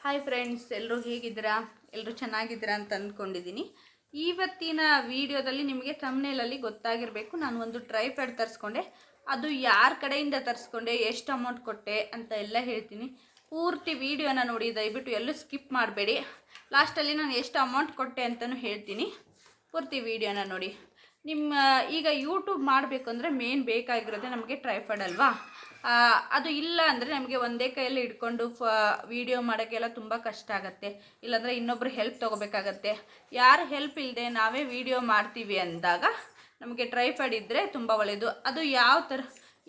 Hi friends, ಎಲ್ಲರೂ ಹೇಗಿದ್ದೀರಾ? ಎಲ್ಲರೂ ಚೆನ್ನಾಗಿದ್ದೀರಾ ಅಂತ ಅಂದ್ಕೊಂಡಿದ್ದೀನಿ. ಇವತ್ತಿನ ವಿಡಿಯೋದಲ್ಲಿ ನಿಮಗೆ ಥಂಬ್ನೇಲಲ್ಲಿ ಗೊತ್ತಾಗಿರಬೇಕು, ನಾನು ಒಂದು ಟ್ರೈಪ್ಯಾಡ್ ತರಿಸ್ಕೊಂಡೆ. ಅದು ಯಾರ ಕಡೆಯಿಂದ ತರಿಸ್ಕೊಂಡೆ, ಎಷ್ಟು ಅಮೌಂಟ್ ಕೊಟ್ಟೆ ಅಂತ ಎಲ್ಲ ಹೇಳ್ತೀನಿ. ಪೂರ್ತಿ ವಿಡಿಯೋನ ನೋಡಿ, ದಯವಿಟ್ಟು ಎಲ್ಲೂ ಸ್ಕಿಪ್ ಮಾಡಬೇಡಿ. ಲಾಸ್ಟಲ್ಲಿ ನಾನು ಎಷ್ಟು ಅಮೌಂಟ್ ಕೊಟ್ಟೆ ಅಂತಲೂ ಹೇಳ್ತೀನಿ. ಪೂರ್ತಿ ವಿಡಿಯೋನ ನೋಡಿ. ಈಗ ಯೂಟ್ಯೂಬ್ ಮಾಡಬೇಕು ಅಂದರೆ ಮೇನ್ ಬೇಕಾಗಿರೋದೇ ನಮಗೆ ಟ್ರೈಪ್ಯಾಡ್ ಅಲ್ವಾ. ಅದು ಇಲ್ಲ ಅಂದರೆ ನಮಗೆ ಒಂದೇ ಕೈಯಲ್ಲಿ ಹಿಡ್ಕೊಂಡು ವಿಡಿಯೋ ಮಾಡೋಕ್ಕೆಲ್ಲ ತುಂಬ ಕಷ್ಟ ಆಗುತ್ತೆ. ಇಲ್ಲಾಂದರೆ ಇನ್ನೊಬ್ಬರು ಹೆಲ್ಪ್ ತೊಗೋಬೇಕಾಗತ್ತೆ. ಯಾರು ಹೆಲ್ಪ್ ಇಲ್ಲದೆ ನಾವೇ ವಿಡಿಯೋ ಮಾಡ್ತೀವಿ ಅಂದಾಗ ನಮಗೆ ಟ್ರೈಪ್ಯಾಡ್ ಇದ್ದರೆ ತುಂಬ ಒಳ್ಳೆಯದು. ಅದು ಯಾವ ಥರ,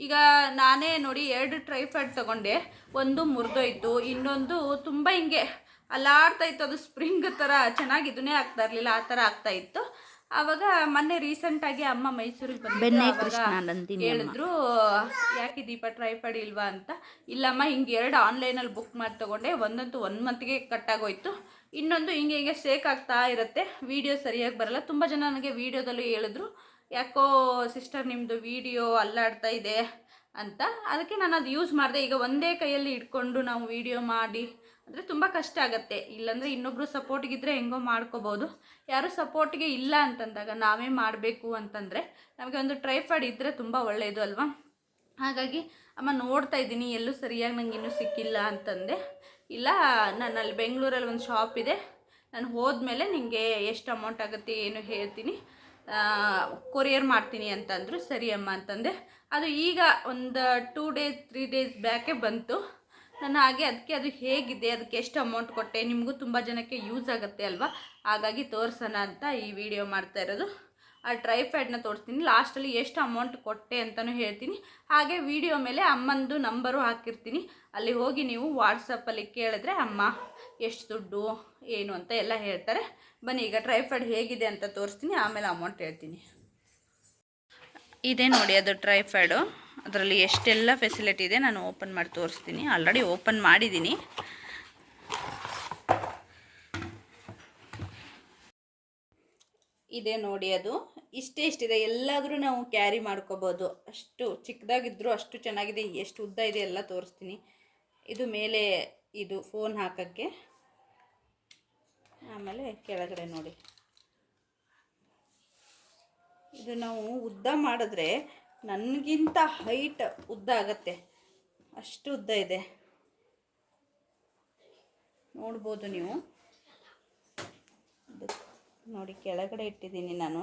ಈಗ ನಾನೇ ನೋಡಿ 2 ಟ್ರೈಪ್ಯಾಡ್ ತೊಗೊಂಡೆ. ಒಂದು ಮುರಿದೋಯ್ತು, ಇನ್ನೊಂದು ತುಂಬ ಹಿಂಗೆ ಅಲ್ಲಾಡ್ತಾಯಿತ್ತು. ಅದು ಸ್ಪ್ರಿಂಗ್ ಥರ ಚೆನ್ನಾಗಿ ಇದನ್ನೇ ಆಗ್ತಾ ಇರಲಿಲ್ಲ, ಆ ಥರ ಆಗ್ತಾಯಿತ್ತು. ಆವಾಗ ಮೊನ್ನೆ ರೀಸೆಂಟಾಗಿ ಅಮ್ಮ ಮೈಸೂರಿಗೆ ಬಂದು ಹೇಳಿದ್ರು, ಯಾಕೆ ದೀಪ ಟ್ರೈಪ್ಯಾಡ್ ಇಲ್ವಾ ಅಂತ. ಇಲ್ಲಮ್ಮ, ಹಿಂಗೆ 2 ಆನ್ಲೈನಲ್ಲಿ ಬುಕ್ ಮಾಡಿ ತೊಗೊಂಡೆ. ಒಂದಂತೂ 1 ಮಂತ್ಗೆ ಕಟ್ಟಾಗೋಯ್ತು, ಇನ್ನೊಂದು ಹಿಂಗೆ ಸೇಕ್ ಆಗ್ತಾ ಇರುತ್ತೆ, ವೀಡಿಯೋ ಸರಿಯಾಗಿ ಬರಲ್ಲ. ತುಂಬ ಜನ ನನಗೆ ವೀಡಿಯೋದಲ್ಲೂ ಹೇಳಿದ್ರು, ಯಾಕೋ ಸಿಸ್ಟರ್ ನಿಮ್ಮದು ವೀಡಿಯೋ ಅಲ್ಲಾಡ್ತಾ ಇದೆ ಅಂತ. ಅದಕ್ಕೆ ನಾನು ಅದು ಯೂಸ್ ಮಾಡಿದೆ. ಈಗ ಒಂದೇ ಕೈಯಲ್ಲಿ ಇಟ್ಕೊಂಡು ನಾವು ವೀಡಿಯೋ ಮಾಡಿ ಅಂದರೆ ತುಂಬ ಕಷ್ಟ ಆಗುತ್ತೆ. ಇಲ್ಲಾಂದರೆ ಇನ್ನೊಬ್ಬರು ಸಪೋರ್ಟಿಗಿದ್ದರೆ ಹೆಂಗೋ ಮಾಡ್ಕೋಬೋದು. ಯಾರು ಸಪೋರ್ಟಿಗೆ ಇಲ್ಲ ಅಂತಂದಾಗ ನಾವೇ ಮಾಡಬೇಕು ಅಂತಂದರೆ ನಮಗೆ ಒಂದು ಟ್ರೈಪ್ಯಾಡ್ ಇದ್ದರೆ ತುಂಬ ಒಳ್ಳೆಯದು ಅಲ್ವಾ. ಹಾಗಾಗಿ ಅಮ್ಮ ನೋಡ್ತಾ ಇದ್ದೀನಿ, ಎಲ್ಲೂ ಸರಿಯಾಗಿ ನಂಗೆ ಇನ್ನೂ ಸಿಕ್ಕಿಲ್ಲ ಅಂತಂದೆ. ಇಲ್ಲ, ನಾನು ಅಲ್ಲಿ ಬೆಂಗಳೂರಲ್ಲಿ ಒಂದು ಶಾಪ್ ಇದೆ, ನಾನು ಹೋದ್ಮೇಲೆ ನಿಮಗೆ ಎಷ್ಟು ಅಮೌಂಟ್ ಆಗುತ್ತೆ ಏನು ಹೇಳ್ತೀನಿ, ಕೊರಿಯರ್ ಮಾಡ್ತೀನಿ ಅಂತಂದರು. ಸರಿ ಅಮ್ಮ ಅಂತಂದೆ. ಅದು ಈಗ ಒಂದು 2 ಡೇಸ್ 3 ಡೇಸ್ ಬ್ಯಾಕೆ ಬಂತು. ನಾನು ಅದಕ್ಕೆ ಅದು ಹೇಗಿದೆ, ಅದಕ್ಕೆ ಎಷ್ಟು ಅಮೌಂಟ್ ಕೊಟ್ಟೆ, ನಿಮಗೂ ತುಂಬ ಜನಕ್ಕೆ ಯೂಸ್ ಆಗುತ್ತೆ ಅಲ್ವಾ, ಹಾಗಾಗಿ ತೋರಿಸೋಣ ಅಂತ ಈ ವಿಡಿಯೋ ಮಾಡ್ತಾ ಇರೋದು. ಆ ಟ್ರೈಪ್ಯಾಡ್ನ ತೋರಿಸ್ತೀನಿ, ಲಾಸ್ಟಲ್ಲಿ ಎಷ್ಟು ಅಮೌಂಟ್ ಕೊಟ್ಟೆ ಅಂತಲೂ ಹೇಳ್ತೀನಿ. ಹಾಗೆ ವಿಡಿಯೋ ಮೇಲೆ ಅಮ್ಮಂದು ನಂಬರು ಹಾಕಿರ್ತೀನಿ, ಅಲ್ಲಿ ಹೋಗಿ ನೀವು ವಾಟ್ಸಪ್ಪಲ್ಲಿ ಕೇಳಿದ್ರೆ ಅಮ್ಮ ಎಷ್ಟು ದುಡ್ಡು ಏನು ಅಂತ ಎಲ್ಲ ಹೇಳ್ತಾರೆ. ಬನ್ನಿ, ಈಗ ಟ್ರೈಪ್ಯಾಡ್ ಹೇಗಿದೆ ಅಂತ ತೋರಿಸ್ತೀನಿ, ಆಮೇಲೆ ಅಮೌಂಟ್ ಹೇಳ್ತೀನಿ. ಇದೇ ನೋಡಿ ಅದು ಟ್ರೈಪ್ಯಾಡು. ಅದರಲ್ಲಿ ಎಷ್ಟೆಲ್ಲ ಫೆಸಿಲಿಟಿ ಇದೆ ನಾನು ಓಪನ್ ಮಾಡಿ ತೋರಿಸ್ತೀನಿ. ಆಲ್ರೆಡಿ ಓಪನ್ ಮಾಡಿದ್ದೀನಿ. ಇದೆ ನೋಡಿ, ಅದು ಇಷ್ಟಿದೆ. ಎಲ್ಲಾದರೂ ನಾವು ಕ್ಯಾರಿ ಮಾಡ್ಕೋಬೋದು, ಅಷ್ಟು ಚಿಕ್ಕದಾಗಿದ್ದರೂ ಅಷ್ಟು ಚೆನ್ನಾಗಿದೆ. ಎಷ್ಟು ಉದ್ದ ಇದೆ ಎಲ್ಲ ತೋರಿಸ್ತೀನಿ. ಇದು ಮೇಲೆ ಇದು ಫೋನ್ ಹಾಕೋಕ್ಕೆ, ಆಮೇಲೆ ಕೆಳಗಡೆ ನೋಡಿ, ಇದು ನಾವು ಉದ್ದ ಮಾಡಿದ್ರೆ ನನಗಿಂತ ಹೈಟ್ ಉದ್ದ ಆಗುತ್ತೆ, ಅಷ್ಟು ಉದ್ದ ಇದೆ. ನೋಡ್ಬೋದು ನೀವು. ನೋಡಿ, ಕೆಳಗಡೆ ಇಟ್ಟಿದ್ದೀನಿ ನಾನು.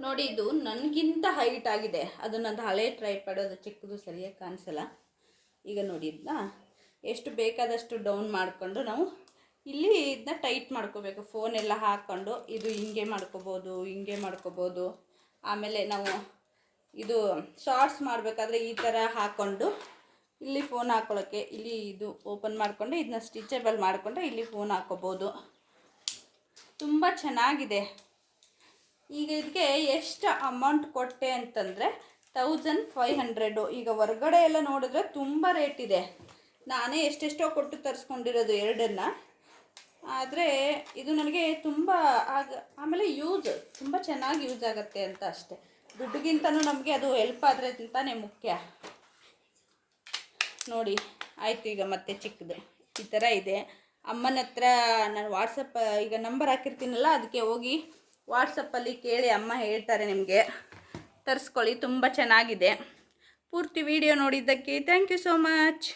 ನೋಡಿ, ಇದು ನನಗಿಂತ ಹೈಟ್ ಆಗಿದೆ. ಅದು ನಂದು ಹಳೆ ಟ್ರೈಪ್ಯಾಡ್, ಅದು ಚಿಕ್ಕದು ಸರಿಯಾಗಿ ಕಾಣಿಸಲ್ಲ. ಈಗ ನೋಡಿ, ಇದನ್ನ ಎಷ್ಟು ಬೇಕಾದಷ್ಟು ಡೌನ್ ಮಾಡಿಕೊಂಡು ನಾವು ಇಲ್ಲಿ ಇದನ್ನ ಟೈಟ್ ಮಾಡ್ಕೋಬೇಕು. ಫೋನೆಲ್ಲ ಹಾಕ್ಕೊಂಡು ಇದು ಹಿಂಗೆ ಮಾಡ್ಕೋಬೋದು, ಹಿಂಗೆ ಮಾಡ್ಕೋಬೋದು. ಆಮೇಲೆ ನಾವು ಇದು ಶಾರ್ಟ್ಸ್ ಮಾಡಬೇಕಾದ್ರೆ ಈ ಥರ ಹಾಕ್ಕೊಂಡು ಇಲ್ಲಿ ಫೋನ್ ಹಾಕ್ಕೊಳ್ಳೋಕ್ಕೆ ಇಲ್ಲಿ ಇದು ಓಪನ್ ಮಾಡಿಕೊಂಡು ಇದನ್ನ ಸ್ಟಿಚಬಲ್ ಮಾಡಿಕೊಂಡ್ರೆ ಇಲ್ಲಿ ಫೋನ್ ಹಾಕ್ಕೋಬೋದು. ತುಂಬ ಚೆನ್ನಾಗಿದೆ. ಈಗ ಇದಕ್ಕೆ ಎಷ್ಟು ಅಮೌಂಟ್ ಕೊಟ್ಟೆ ಅಂತಂದರೆ 1500. ಈಗ ಹೊರಗಡೆ ಎಲ್ಲ ನೋಡಿದ್ರೆ ತುಂಬ ರೇಟ್ ಇದೆ. ನಾನೇ ಎಷ್ಟೆಷ್ಟೋ ಕೊಟ್ಟು ತರಿಸ್ಕೊಂಡಿರೋದು 2. ಆದರೆ ಇದು ನನಗೆ ತುಂಬ ಆಮೇಲೆ ತುಂಬ ಚೆನ್ನಾಗಿ ಯೂಸ್ ಆಗುತ್ತೆ ಅಂತ ಅಷ್ಟೆ. ದುಡ್ಡಿಗಿಂತನೂ ನಮಗೆ ಅದು ಹೆಲ್ಪ್ ಆದರೆ ಅಂತಾನೆ ಮುಖ್ಯ. ನೋಡಿ, ಆಯಿತು. ಈಗ ಮತ್ತೆ ಚಿಕ್ಕದು ಈ ಥರ ಇದೆ. ಅಮ್ಮನ ಹತ್ರ ನಾನು ವಾಟ್ಸಪ್ ಈಗ ನಂಬರ್ ಹಾಕಿರ್ತೀನಲ್ಲ, ಅದಕ್ಕೆ ಹೋಗಿ ವಾಟ್ಸಪ್ಪಲ್ಲಿ ಕೇಳಿ ಅಮ್ಮ ಹೇಳ್ತಾರೆ, ನಿಮಗೆ ತರಿಸ್ಕೊಳ್ಳಿ. ತುಂಬ ಚೆನ್ನಾಗಿದೆ. ಪೂರ್ತಿ ವಿಡಿಯೋ ನೋಡಿದ್ದಕ್ಕೆ ಥ್ಯಾಂಕ್ ಯು ಸೋ ಮಚ್.